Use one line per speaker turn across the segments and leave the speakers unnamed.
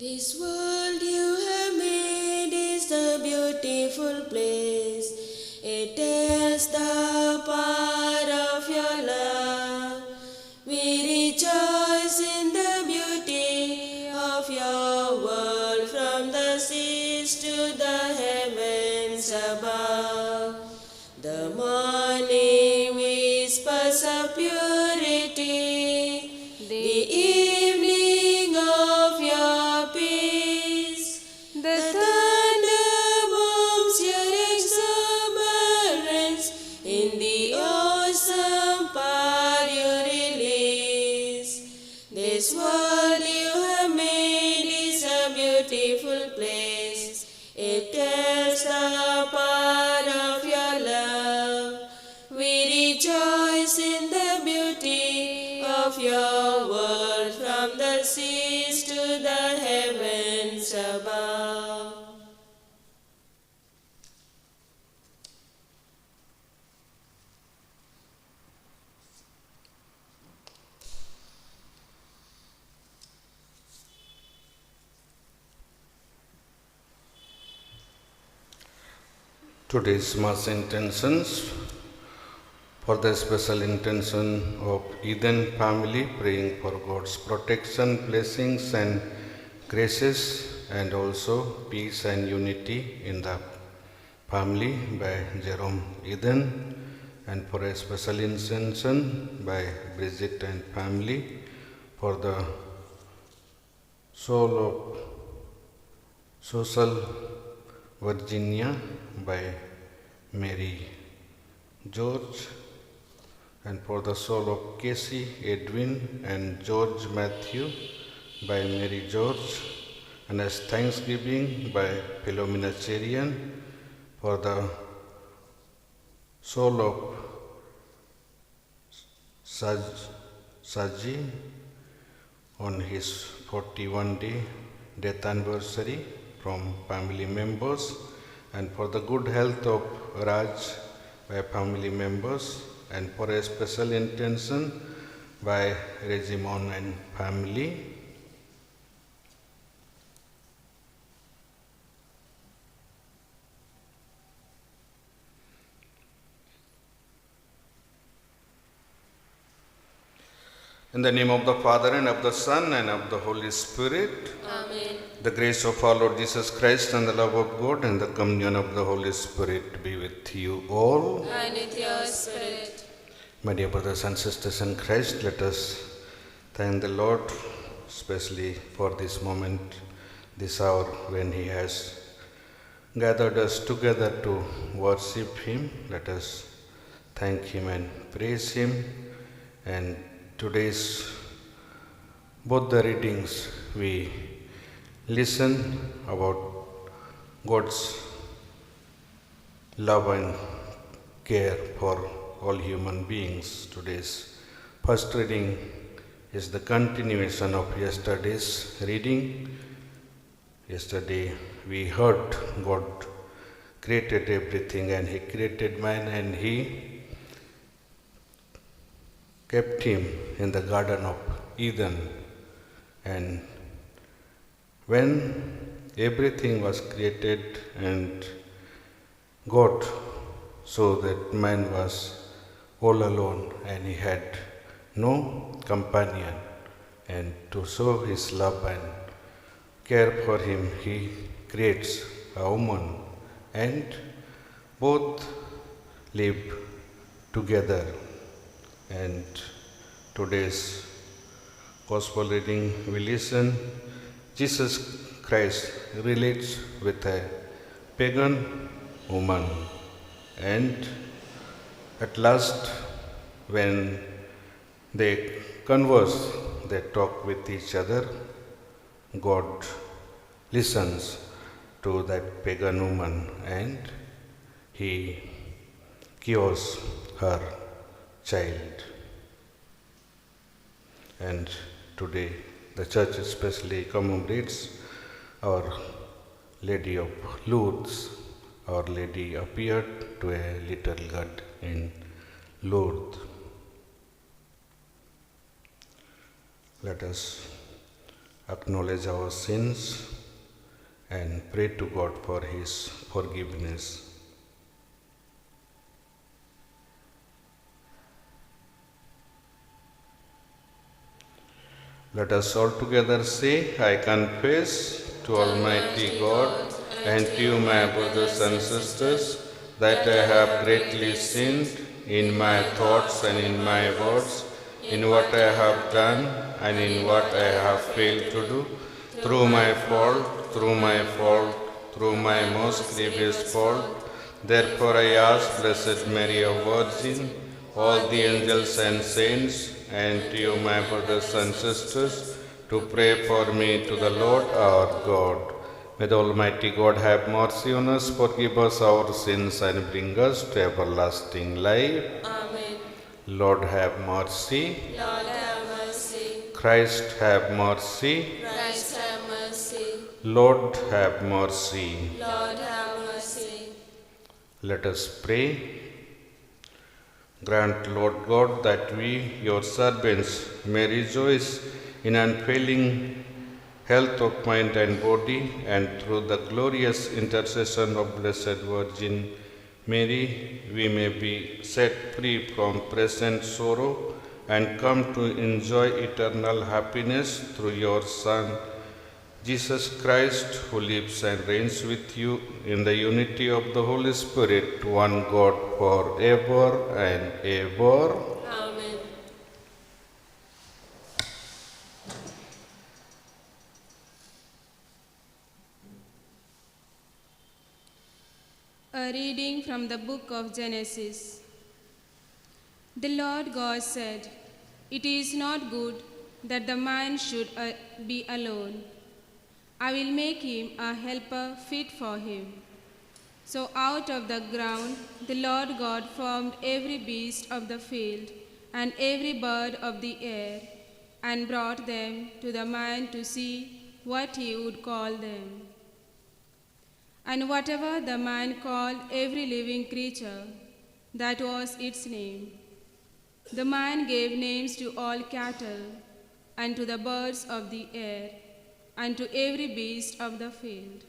This world you have made is a beautiful place. It tells the power of your love. We rejoice in the beauty of your world, from the seas to the heavens above. The morning whispers of purity, the evening of your peace. The thunder bombs your exuberance, in the awesome power you release. This world you have made is a beautiful place. It tells the power of your love. We rejoice in the beauty of your world, from the seas to the heavens above.
Today's Mass intentions, for the special intention of Eden family, praying for God's protection, blessings and graces, and also peace and unity in the family by Jerome Eden, and for a special intention by Bridget and family, for the soul of social Virginia by Mary George, and for the soul of Casey, Edwin and George Matthew by Mary George, and as thanksgiving by Philomena Cherian, for the soul of Saji on his 41-day death anniversary from family members, and for the good health of Raj by family members, and for a special intention by Regimon and family. In the name of the Father, and of the Son, and of the Holy Spirit.
Amen.
The grace of our Lord Jesus Christ, and the love of God, and the communion of the Holy Spirit be with you all.
And with your spirit.
My dear brothers and sisters in Christ, let us thank the Lord, especially for this moment, this hour when He has gathered us together to worship Him. Let us thank Him and praise Him. And today's both the readings we listen about God's love and care for all human beings. Today's first reading is the continuation of yesterday's reading. Yesterday we heard God created everything, and He created man, and He kept him in the Garden of Eden. And when everything was created and God saw that man was all alone and he had no companion, and to show His love and care for him, He creates a woman, and both live together. And today's Gospel reading we listen, Jesus Christ relates with a pagan woman, and at last when they converse, they talk with each other, God listens to that pagan woman and He cures her child. And today the church especially commemorates Our Lady of Lourdes. Our Lady appeared to a little girl in Lourdes. Let us acknowledge our sins, and pray to God for His forgiveness. Let us all together say, I confess to Almighty God and to you, my brothers and sisters, that I have greatly sinned in my thoughts and in my words, in what I have done and in what I have failed to do, through my fault, through my most grievous fault. Therefore I ask Blessed Mary, a Virgin, all the angels and saints, and to you, my brothers and sisters, to pray for me to the Lord our God. May the Almighty God have mercy on us, forgive us our sins, and bring us to everlasting life.
Amen.
Lord, have mercy.
Lord, have mercy.
Christ, have mercy.
Christ, have mercy.
Lord, have mercy.
Lord, have mercy.
Let us pray. Grant, Lord God, that we, your servants, may rejoice in unfailing health of mind and body, and through the glorious intercession of Blessed Virgin Mary, we may be set free from present sorrow and come to enjoy eternal happiness through your Son, Jesus Christ, who lives and reigns with you in the unity of the Holy Spirit, one God, forever and ever.
Amen.
A reading from the book of Genesis. The Lord God said, "It is not good that the man should be alone. I will make him a helper fit for him." So out of the ground the Lord God formed every beast of the field and every bird of the air, and brought them to the man to see what he would call them. And whatever the man called every living creature, that was its name. The man gave names to all cattle, and to the birds of the air, and to every beast of the field.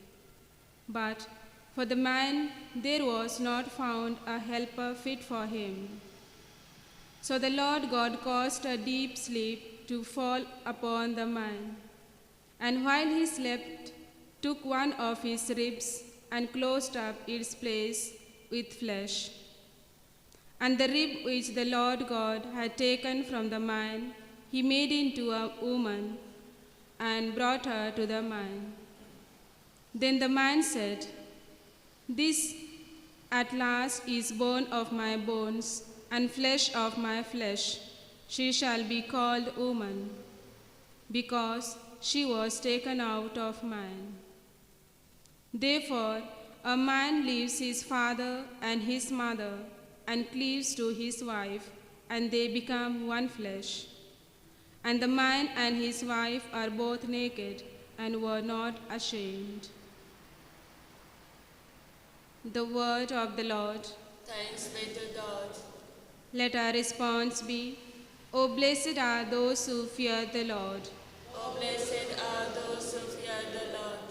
But for the man there was not found a helper fit for him. So the Lord God caused a deep sleep to fall upon the man, and while he slept, took one of his ribs and closed up its place with flesh. And the rib which the Lord God had taken from the man, he made into a woman, and brought her to the man. Then the man said, "This at last is bone of my bones, and flesh of my flesh. She shall be called woman, because she was taken out of man. Therefore a man leaves his father and his mother, and cleaves to his wife, and they become one flesh. And the man and his wife are both naked, and were not ashamed." The word of the Lord.
Thanks be to God.
Let our response be, "O blessed are those who fear the Lord."
Oh, blessed are those who fear the Lord.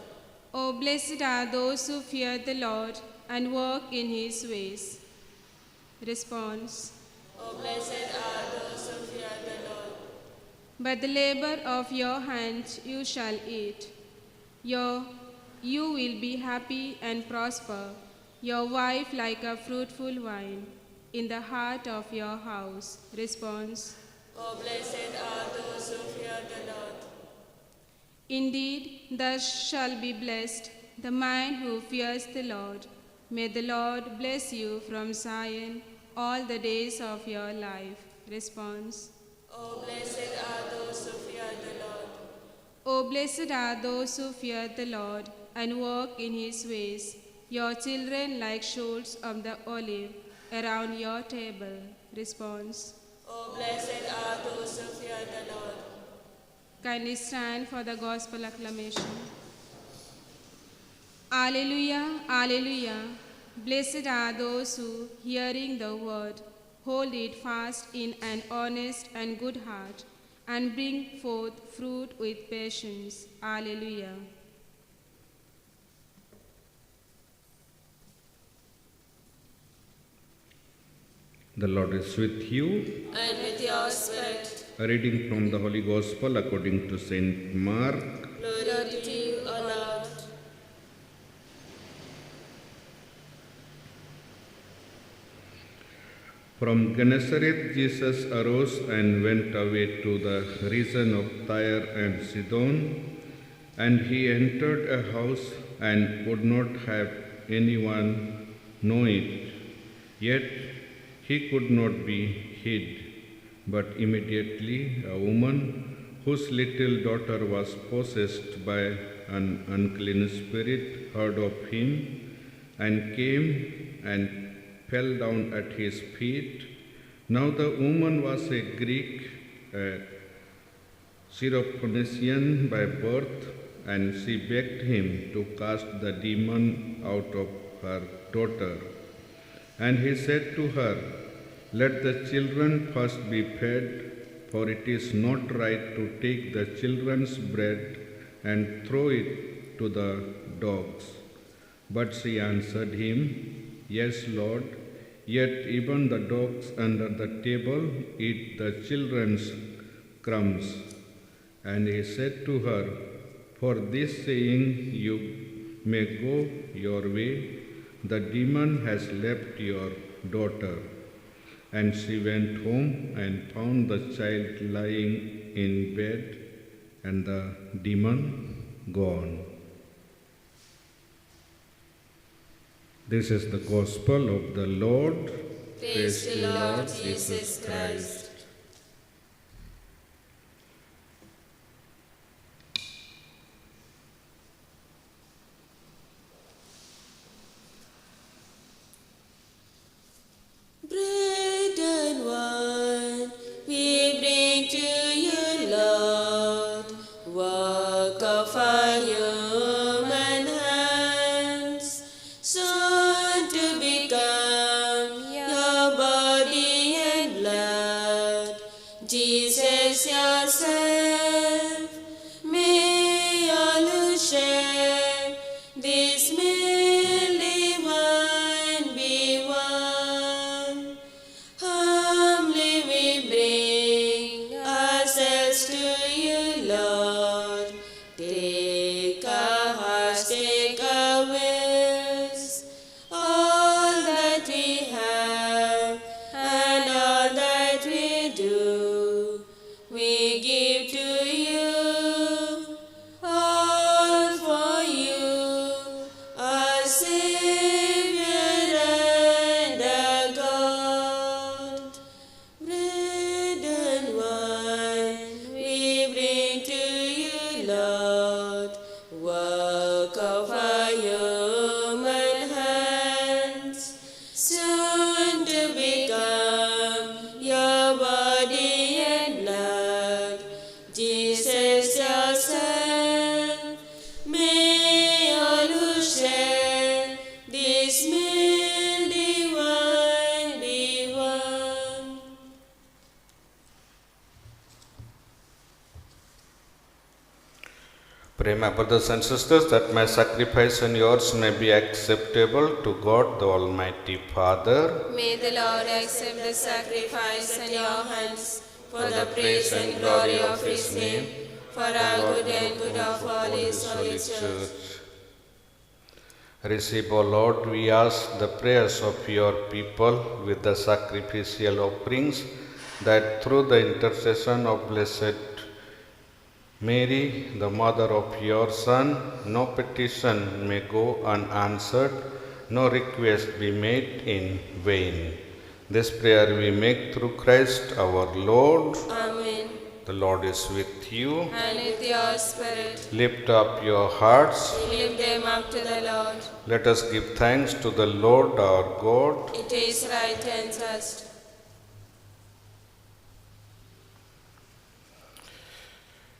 O blessed are those who fear the Lord and walk in his ways. Response.
Oh, blessed are those who fear the Lord.
By the labor of your hands you shall eat. You will be happy and prosper, your wife like a fruitful vine in the heart of your house. Response.
Oh, blessed are those who fear the Lord.
Indeed, thus shall be blessed the man who fears the Lord. May the Lord bless you from Zion all the days of your life. Response.
Oh, blessed are those who fear the Lord.
O blessed are those who fear the Lord and walk in his ways, your children like shoots of the olive around your table. Response.
Oh, blessed are those who fear the Lord.
Kindly stand for the gospel acclamation. Alleluia, alleluia. Blessed are those who, hearing the word, hold it fast in an honest and good heart, and bring forth fruit with patience. Alleluia.
The Lord is with you.
And with your spirit.
A reading from the Holy Gospel according to Saint Mark.
Glory to you, O Lord.
From Gennesaret, Jesus arose and went away to the region of Tyre and Sidon, and he entered a house and would not have anyone know it. Yet he could not be hid. But immediately a woman whose little daughter was possessed by an unclean spirit heard of him and came and fell down at his feet. Now the woman was a Greek, a Syrophoenician by birth, and she begged him to cast the demon out of her daughter. And he said to her, "Let the children first be fed, for it is not right to take the children's bread and throw it to the dogs." But she answered him, "Yes, Lord, yet even the dogs under the table eat the children's crumbs." And he said to her, "For this saying you may go your way, the demon has left your daughter." And she went home and found the child lying in bed and the demon gone. This is the gospel of the Lord.
Praise to Lord Jesus Christ. Bread and wine we bring to you, Lord, work of our human hands, soon to become your body and blood. Jesus yourself, may all who share this meal divine be one. Humbly we bring ourselves to you, Lord. Take our hearts, take our wills, all that we have and all that we do, we give to you, all for you, our Savior and our God. Bread and wine we bring to you, Lord, work of our human hands, soon to become your body and blood. Jesus yourself, may all who share this meal divine be one.
Pray, my brothers and sisters, that my sacrifice and yours may be acceptable to God the Almighty Father.
May the Lord accept the sacrifice in your hands for the praise and glory of His name, for our good and good of all His holy church.
Receive, O Lord, we ask the prayers of your people with the sacrificial offerings, that through the intercession of Blessed Mary, the mother of your Son, no petition may go unanswered, no request be made in vain. This prayer we make through Christ our Lord.
Amen.
The Lord is with you.
And with your spirit,
Lift up your hearts.
lift them up to the Lord.
Let us give thanks to the Lord our God.
It is right and just.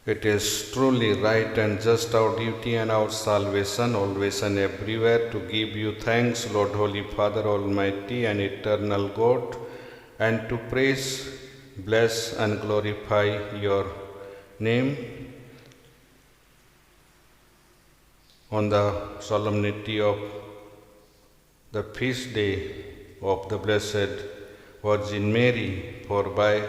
It is truly right and just, our duty and our salvation, always and everywhere, to give you thanks, Lord, Holy Father, Almighty and eternal God, and to praise bless and glorify your name. On the solemnity of the feast day of the Blessed Virgin Mary, for by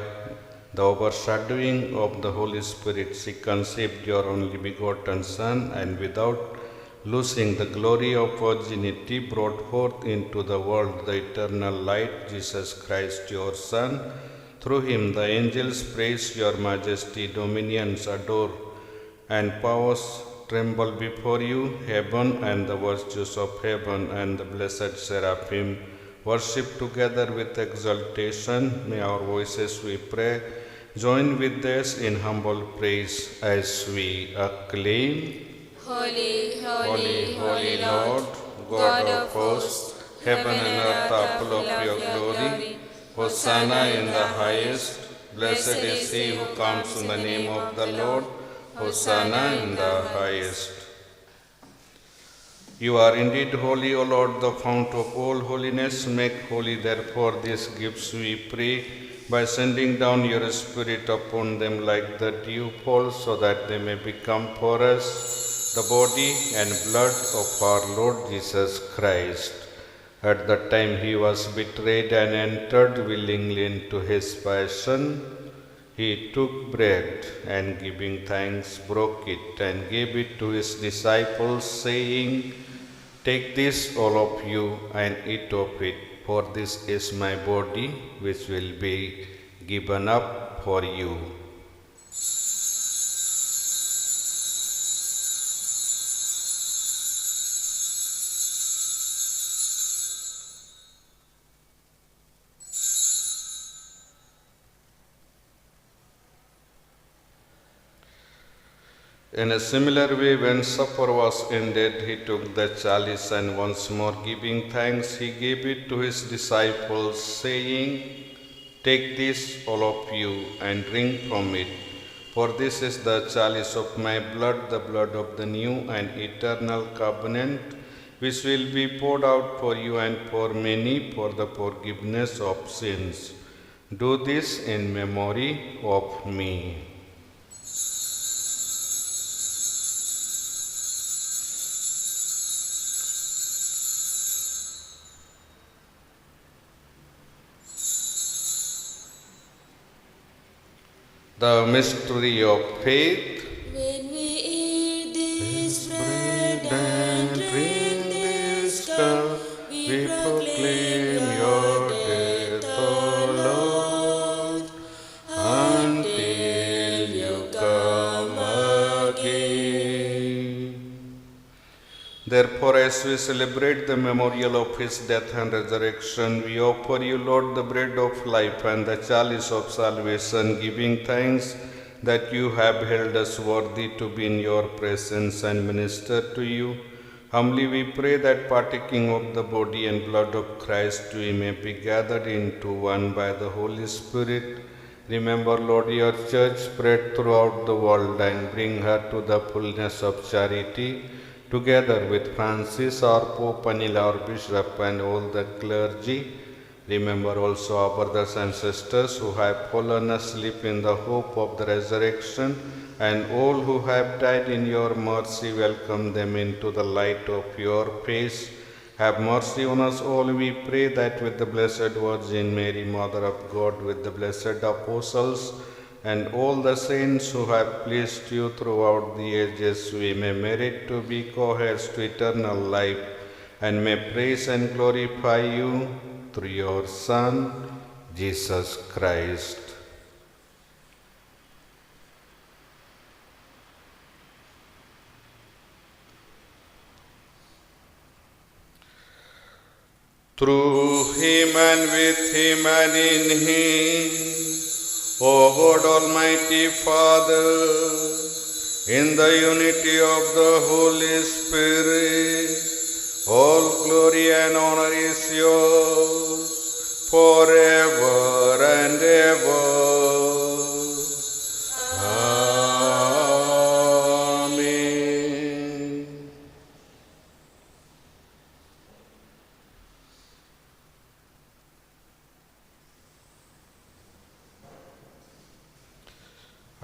the overshadowing of the Holy Spirit she conceived your only begotten Son, and without losing the glory of virginity brought forth into the world the eternal light, Jesus Christ your Son. Through him the angels praise your majesty, dominions adore, and powers tremble before you. Heaven and the virtues of heaven and the blessed seraphim worship together with exultation. May our voices, we pray, join with theirs in humble praise as we acclaim.
Holy,
Holy, holy Lord, God of hosts, heaven and earth are full of your glory. Hosanna in the highest. Blessed is he who comes in the name of the Lord. Hosanna in the highest. You are indeed holy, O Lord, the fount of all holiness. Make holy, therefore, these gifts, we pray, by sending down your Spirit upon them like the dew fall, so that they may become for us the body and blood of our Lord Jesus Christ. At the time he was betrayed and entered willingly into his passion, he took bread and giving thanks broke it and gave it to his disciples, saying, "Take this, all of you, and eat of it, for this is my body, which will be given up for you." In a similar way, when supper was ended, he took the chalice and once more giving thanks, he gave it to his disciples, saying, "Take this, all of you, and drink from it, for this is the chalice of my blood, the blood of the new and eternal covenant, which will be poured out for you and for many for the forgiveness of sins. Do this in memory of me." The mystery of faith.
when we eat this bread and drink this cup, we proclaim your death, O Lord, until you come again.
Therefore, as we celebrate the memorial of his death and resurrection, we offer you, Lord, the bread of life and the chalice of salvation, giving thanks that you have held us worthy to be in your presence and minister to you. Humbly we pray that, partaking of the body and blood of Christ, we may be gathered into one by the Holy Spirit. Remember, Lord, your church spread throughout the world and bring her to the fullness of charity, together with Francis, our Pope, Anil, our Bishop, and all the clergy. Remember also our brothers and sisters who have fallen asleep in the hope of the resurrection, and all who have died in your mercy. Welcome them into the light of your face. Have mercy on us all, we pray, that with the Blessed Virgin Mary, Mother of God, with the blessed apostles, and all the saints who have pleased you throughout the ages, we may merit to be co-heirs to eternal life, and may praise and glorify you through your Son, Jesus Christ. Through him and with him and in him, O God Almighty Father, in the unity of the Holy Spirit, all glory and honor is yours forever and ever. Amen.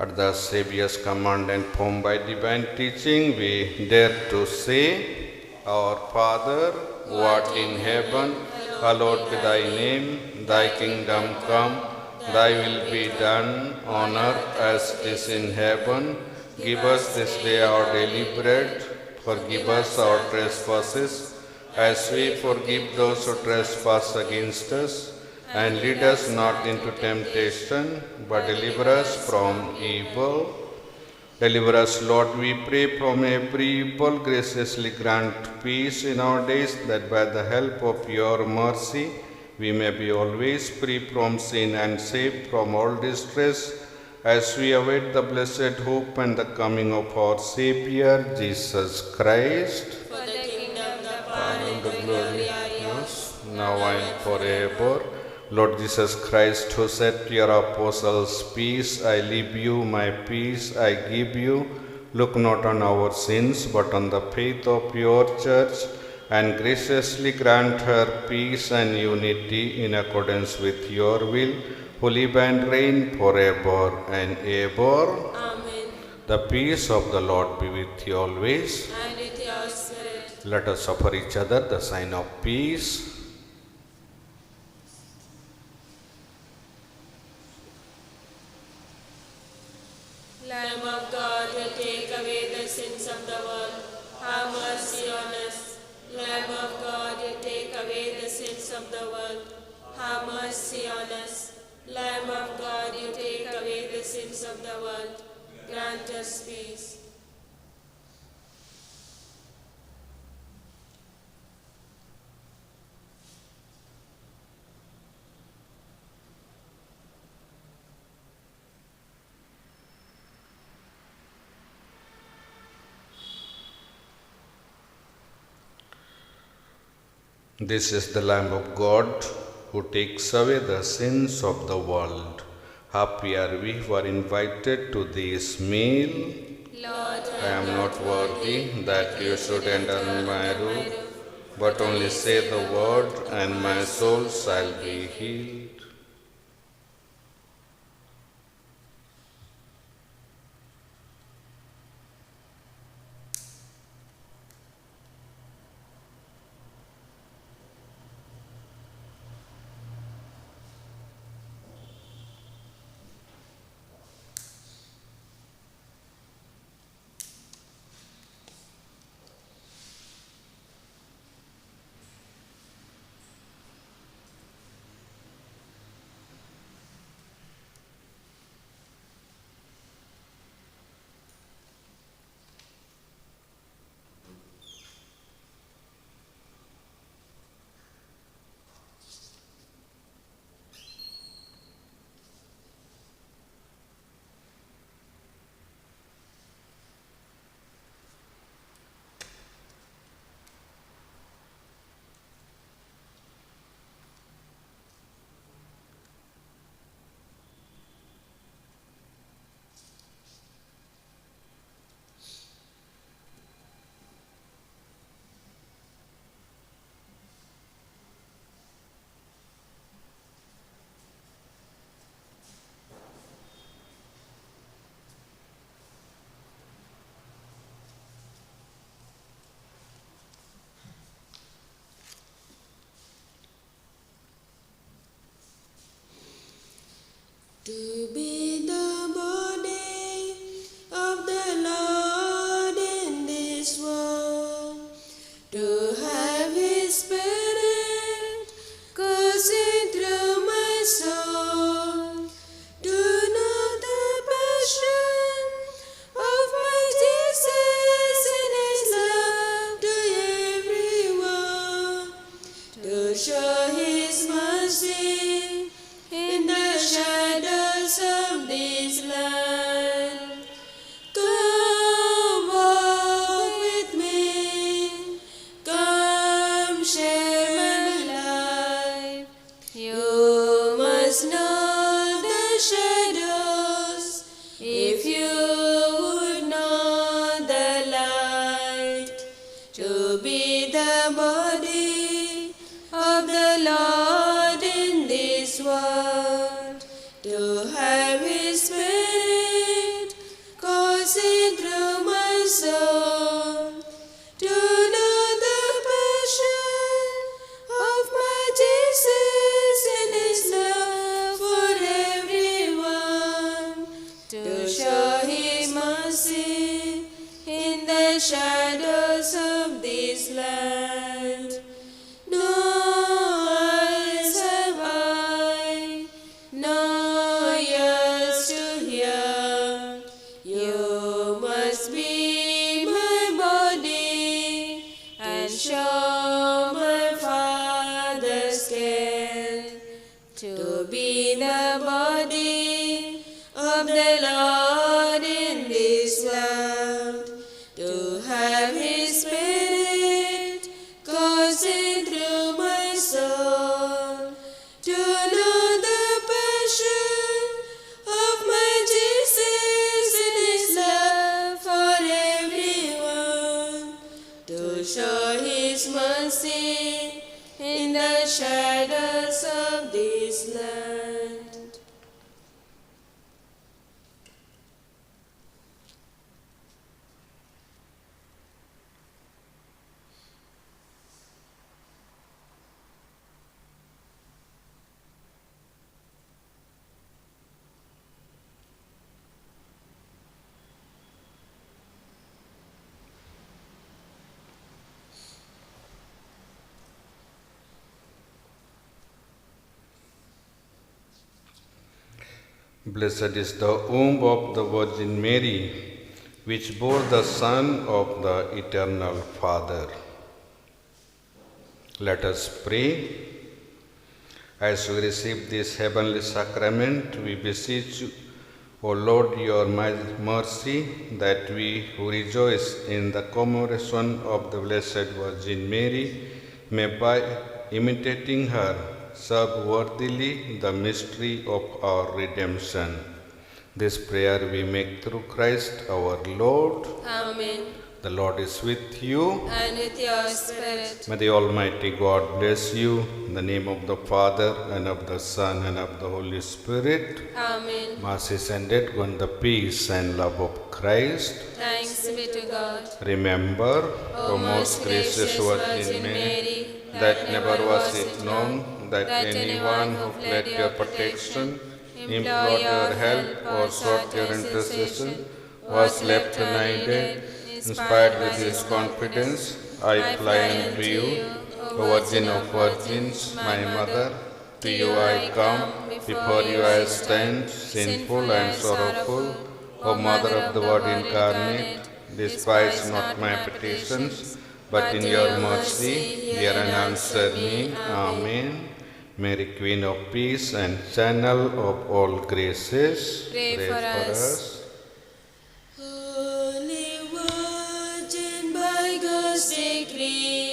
At the Saviour's command and formed by divine teaching, we dare to say, Our Father, who art in heaven, hallowed be thy name. Thy kingdom come, thy will be done on earth as it is in heaven. Give us this day our daily bread. Forgive us our trespasses, as we forgive those who trespass against us. And lead us not into temptation, but deliver us from evil. Deliver us, Lord, we pray, from every evil. Graciously grant peace in our days, that by the help of your mercy we may be always free from sin and safe from all distress, as we await the blessed hope and the coming of our Savior, Jesus Christ.
For the kingdom, the power, and the glory are yours,
now and forever. Lord Jesus Christ, who said to your apostles, Peace I leave you, my peace I give you, look not on our sins, but on the faith of your church, and graciously grant her peace and unity in accordance with your will, who live and reign forever and ever.
Amen.
The peace of the Lord be with you always.
And with your spirit.
Let us offer each other the sign of peace.
Lamb of God, who take away the sins of the world, have mercy on us. Lamb of God, who take away the sins of the world, have mercy on us. Lamb of God, you take away the sins of the world, grant us peace.
This is the Lamb of God, who takes away the sins of the world. Happy are we who are invited to this meal.
Lord,
I am not worthy that you should enter my roof, but only say the word, and my soul shall be healed.
To be the body of the Lord in this world, to have His Spirit coursing through my soul, to know the passion of my Jesus and His love to everyone, to show His mercy in the shadows of this land. Come walk with me, come share my life. You must know the shadows if you would know the light. To be the body of the Lord in this world, to have His Spirit to be the body of the Lord in this world, to have His Spirit coursing through my soul, to know the passion of my Jesus in His love for everyone, to show His mercy in the shadows of this land.
Blessed is the womb of the Virgin Mary, which bore the Son of the Eternal Father. Let us pray. As we receive this heavenly sacrament, we beseech you, O Lord, your mercy, that we who rejoice in the commemoration of the Blessed Virgin Mary may, by imitating her, serve worthily the mystery of our redemption. This prayer we make through Christ our Lord.
Amen.
The Lord is with you.
And with your spirit.
May the Almighty God bless you. In the name of the Father, and of the Son, and of the Holy Spirit.
Amen.
Mass is ended. Go in the peace and love of Christ.
Thanks be to God.
Remember,
O most gracious Virgin Mary,
that never was it known that anyone who fled your protection, implored your help, or sought your intercession was left unaided. Inspired with this confidence, I fly unto you, O Virgin of Virgins, my Mother. To you I come, before you I stand, sinful and sorrowful. O Mother of the Word incarnate, despise not my petitions, but in your mercy hear and answer me. Amen. Mary, Queen of Peace and Channel of all graces,
Pray for us.
Holy Virgin, by God's decree,